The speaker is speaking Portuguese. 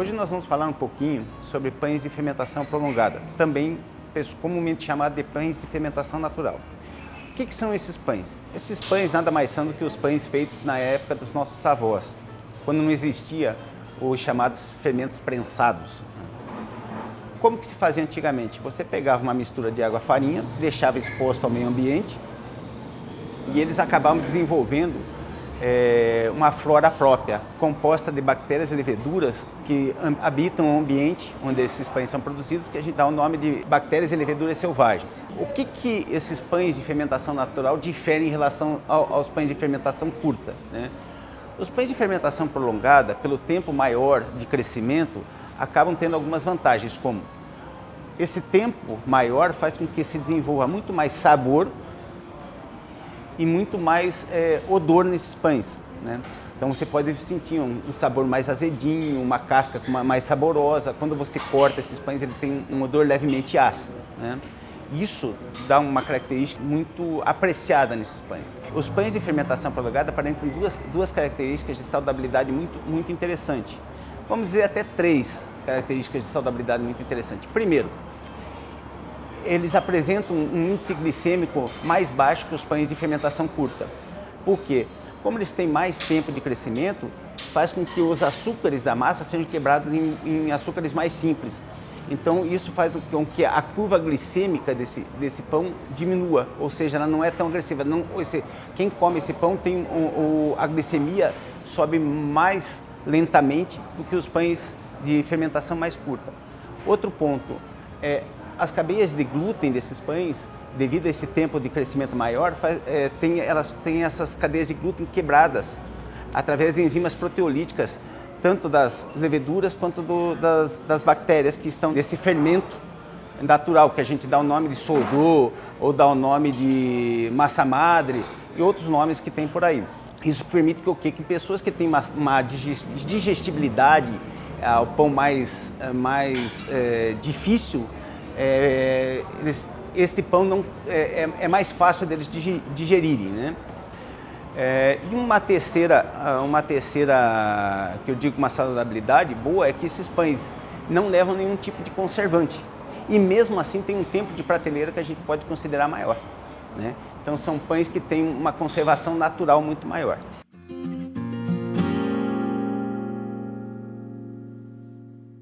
Hoje nós vamos falar um pouquinho sobre pães de fermentação prolongada, também comumente chamado de pães de fermentação natural. O que são esses pães? Esses pães nada mais são do que os pães feitos na época dos nossos avós, quando não existia os chamados fermentos prensados. Como que se fazia antigamente? Você pegava uma mistura de água e farinha, deixava exposto ao meio ambiente e eles acabavam desenvolvendo uma flora própria, composta de bactérias e leveduras que habitam o ambiente onde esses pães são produzidos, que a gente dá o nome de bactérias e leveduras selvagens. O que esses pães de fermentação natural diferem em relação aos pães de fermentação curta, né? Os pães de fermentação prolongada, pelo tempo maior de crescimento, acabam tendo algumas vantagens, como esse tempo maior faz com que se desenvolva muito mais sabor e muito mais odor nesses pães, né? Então você pode sentir um sabor mais azedinho, uma casca mais saborosa. Quando você corta esses pães, ele tem um odor levemente ácido, né? Isso dá uma característica muito apreciada nesses pães. Os pães de fermentação prolongada apresentam duas características de saudabilidade muito interessantes. Vamos dizer até 3 características de saudabilidade muito interessantes. Primeiro, eles apresentam um índice glicêmico mais baixo que os pães de fermentação curta. Por quê? Como eles têm mais tempo de crescimento, faz com que os açúcares da massa sejam quebrados em açúcares mais simples. Então isso faz com que a curva glicêmica desse pão diminua, ou seja, ela não é tão agressiva. Quem come esse pão tem a glicemia sobe mais lentamente do que os pães de fermentação mais curta. Outro ponto as cadeias de glúten desses pães, devido a esse tempo de crescimento maior, elas têm essas cadeias de glúten quebradas através de enzimas proteolíticas, tanto das leveduras quanto das bactérias que estão nesse fermento natural, que a gente dá o nome de soldô, ou dá o nome de massa madre e outros nomes que tem por aí. Isso permite que pessoas que têm uma digestibilidade ao pão mais difícil, este pão não, é mais fácil deles digerirem, né? E uma terceira, que eu digo uma saudabilidade boa, é que esses pães não levam nenhum tipo de conservante. E mesmo assim tem um tempo de prateleira que a gente pode considerar maior, né? Então são pães que têm uma conservação natural muito maior.